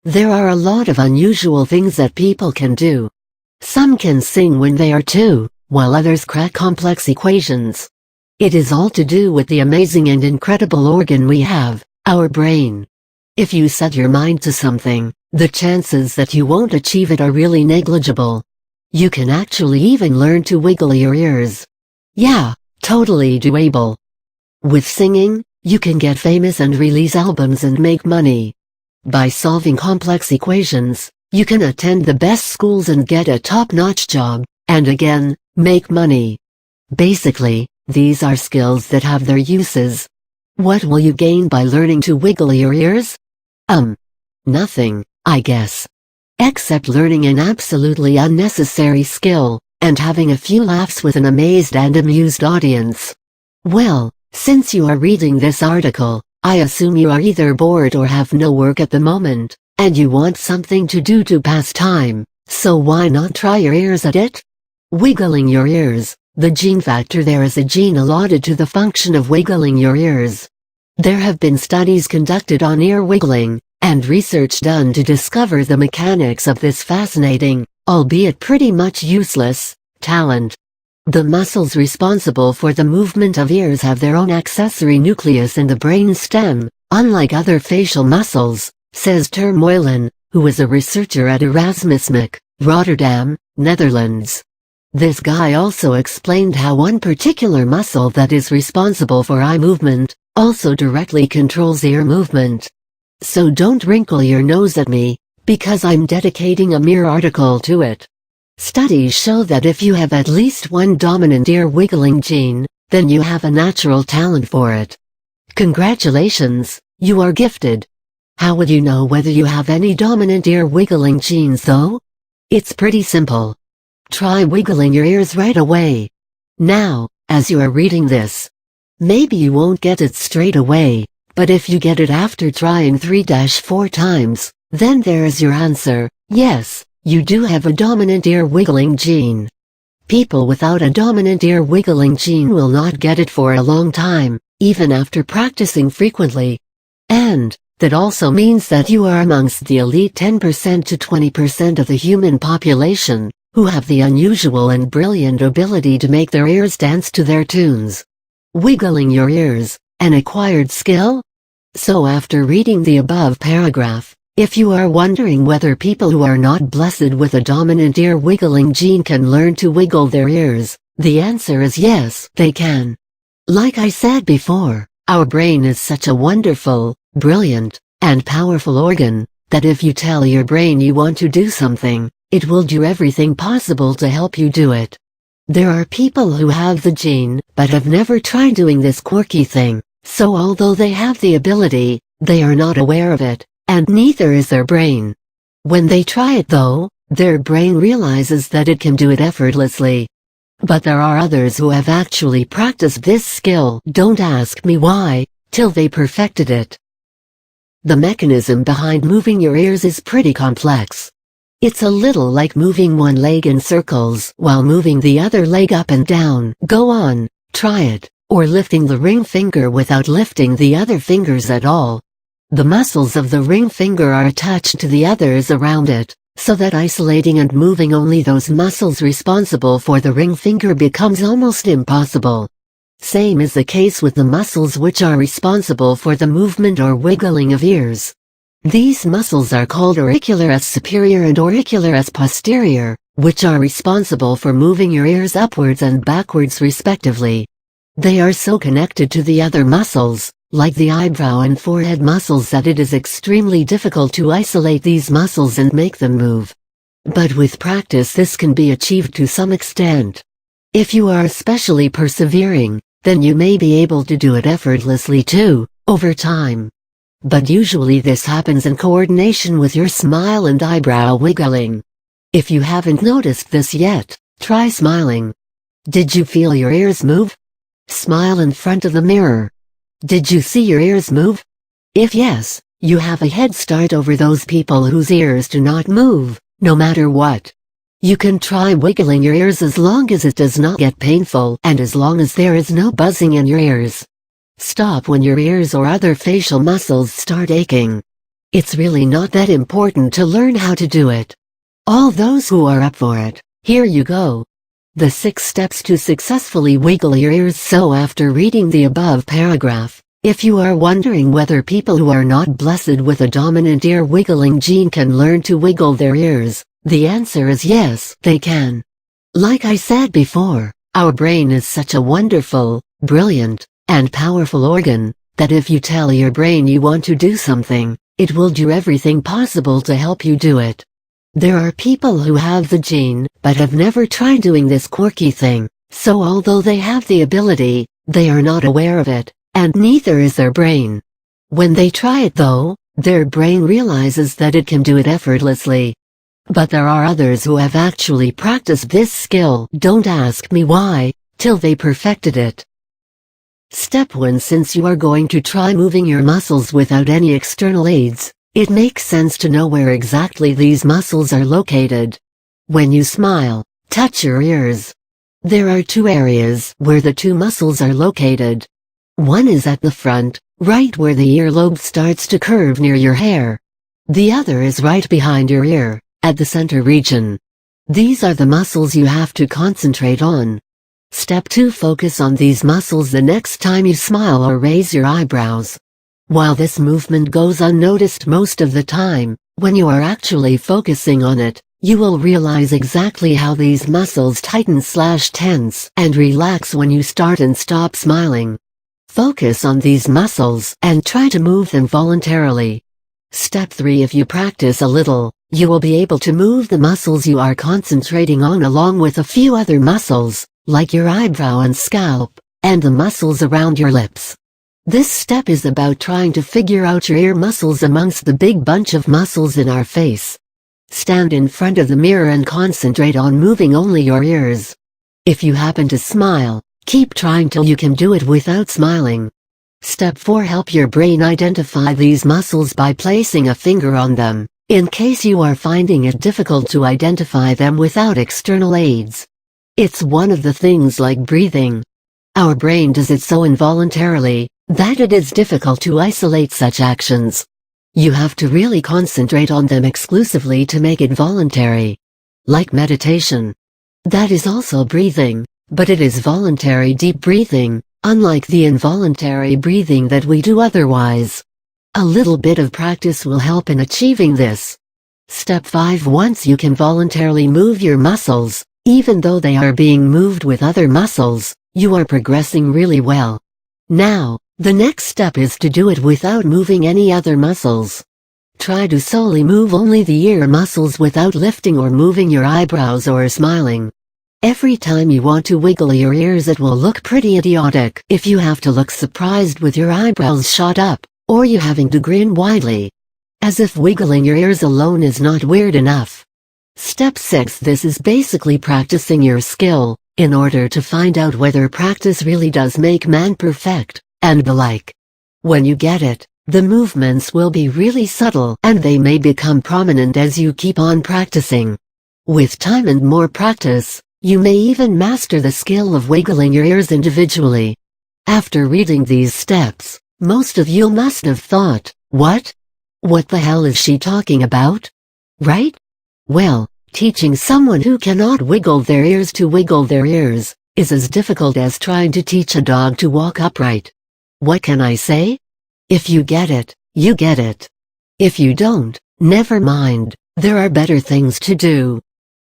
There are a lot of unusual things that people can do. Some can sing when they are two, while others crack complex equations. It is all to do with the amazing and incredible organ we have, our brain. If you set your mind to something, the chances that you won't achieve it are really negligible. You can actually even learn to wiggle your ears. Yeah, totally doable. With singing, you can get famous and release albums and make money. By solving complex equations, you can attend the best schools and get a top-notch job, and again, make money. Basically, these are skills that have their uses. What will you gain by learning to wiggle your ears? Nothing, I guess. Except learning an absolutely unnecessary skill, and having a few laughs with an amazed and amused audience. Well, since you are reading this article, I assume you are either bored or have no work at the moment, and you want something to do to pass time, so why not try your ears at it? Wiggling your ears, the gene factor. There is a gene allotted to the function of wiggling your ears. There have been studies conducted on ear wiggling, and research done to discover the mechanics of this fascinating, albeit pretty much useless, talent. The muscles responsible for the movement of ears have their own accessory nucleus in the brain stem, unlike other facial muscles, says Ter Moylan, who is a researcher at Erasmus MC, Rotterdam, Netherlands. This guy also explained how one particular muscle that is responsible for eye movement also directly controls ear movement. So don't wrinkle your nose at me, because I'm dedicating a mere article to it. Studies show that if you have at least one dominant ear wiggling gene, then you have a natural talent for it. Congratulations, you are gifted. How would you know whether you have any dominant ear wiggling genes though? It's pretty simple. Try wiggling your ears right away. Now, as you are reading this. Maybe you won't get it straight away, but if you get it after trying 3-4 times, then there is your answer. Yes, you do have a dominant ear wiggling gene. People without a dominant ear wiggling gene will not get it for a long time, even after practicing frequently. And that also means that you are amongst the elite 10% to 20% of the human population, who have the unusual and brilliant ability to make their ears dance to their tunes. Wiggling your ears, an acquired skill? So after reading the above paragraph, if you are wondering whether people who are not blessed with a dominant ear wiggling gene can learn to wiggle their ears, the answer is yes, they can. Like I said before, our brain is such a wonderful, brilliant, and powerful organ, that if you tell your brain you want to do something, it will do everything possible to help you do it. There are people who have the gene, but have never tried doing this quirky thing, so although they have the ability, they are not aware of it. And neither is their brain. When they try it though, their brain realizes that it can do it effortlessly. But there are others who have actually practiced this skill. Don't ask me why, till they perfected it. The mechanism behind moving your ears is pretty complex. It's a little like moving one leg in circles while moving the other leg up and down. Go on, try it, or lifting the ring finger without lifting the other fingers at all. The muscles of the ring finger are attached to the others around it, so that isolating and moving only those muscles responsible for the ring finger becomes almost impossible. Same is the case with the muscles which are responsible for the movement or wiggling of ears. These muscles are called auricularis superior and auricularis posterior, which are responsible for moving your ears upwards and backwards respectively. They are so connected to the other muscles, like the eyebrow and forehead muscles, that it is extremely difficult to isolate these muscles and make them move. But with practice this can be achieved to some extent. If you are especially persevering, then you may be able to do it effortlessly too, over time. But usually this happens in coordination with your smile and eyebrow wiggling. If you haven't noticed this yet, try smiling. Did you feel your ears move? Smile in front of the mirror. Did you see your ears move? If yes, you have a head start over those people whose ears do not move, no matter what. You can try wiggling your ears as long as it does not get painful and as long as there is no buzzing in your ears. Stop when your ears or other facial muscles start aching. It's really not that important to learn how to do it. All those who are up for it, here you go. The 6 steps to successfully wiggle your ears. So after reading the above paragraph, if you are wondering whether people who are not blessed with a dominant ear wiggling gene can learn to wiggle their ears, the answer is yes, they can. Like I said before, our brain is such a wonderful, brilliant, and powerful organ, that if you tell your brain you want to do something, it will do everything possible to help you do it. There are people who have the gene, but have never tried doing this quirky thing, so although they have the ability, they are not aware of it, and neither is their brain. When they try it though, their brain realizes that it can do it effortlessly. But there are others who have actually practiced this skill, don't ask me why, till they perfected it. Step 1. Since you are going to try moving your muscles without any external aids, it makes sense to know where exactly these muscles are located. When you smile, touch your ears. There are 2 areas where the 2 muscles are located. One is at the front, right where the earlobe starts to curve near your hair. The other is right behind your ear, at the center region. These are the muscles you have to concentrate on. Step 2. Focus on these muscles the next time you smile or raise your eyebrows. While this movement goes unnoticed most of the time, when you are actually focusing on it, you will realize exactly how these muscles tighten/tense and relax when you start and stop smiling. Focus on these muscles and try to move them voluntarily. Step 3. If you practice a little, you will be able to move the muscles you are concentrating on along with a few other muscles, like your eyebrow and scalp, and the muscles around your lips. This step is about trying to figure out your ear muscles amongst the big bunch of muscles in our face. Stand in front of the mirror and concentrate on moving only your ears. If you happen to smile, keep trying till you can do it without smiling. Step 4. Help your brain identify these muscles by placing a finger on them, in case you are finding it difficult to identify them without external aids. It's one of the things like breathing. Our brain does it so involuntarily, that it is difficult to isolate such actions. You have to really concentrate on them exclusively to make it voluntary. Like meditation. That is also breathing, but it is voluntary deep breathing, unlike the involuntary breathing that we do otherwise. A little bit of practice will help in achieving this. Step 5. Once you can voluntarily move your muscles, even though they are being moved with other muscles, you are progressing really well. Now, the next step is to do it without moving any other muscles. Try to solely move only the ear muscles without lifting or moving your eyebrows or smiling. Every time you want to wiggle your ears, it will look pretty idiotic if you have to look surprised with your eyebrows shot up, or you having to grin widely. As if wiggling your ears alone is not weird enough. Step 6. This is basically practicing your skill, in order to find out whether practice really does make man perfect, and the like. When you get it, the movements will be really subtle and they may become prominent as you keep on practicing. With time and more practice, you may even master the skill of wiggling your ears individually. After reading these steps, most of you must have thought, what? What the hell is she talking about? Right? Well, teaching someone who cannot wiggle their ears to wiggle their ears is as difficult as trying to teach a dog to walk upright. What can I say? If you get it, you get it. If you don't, never mind, there are better things to do.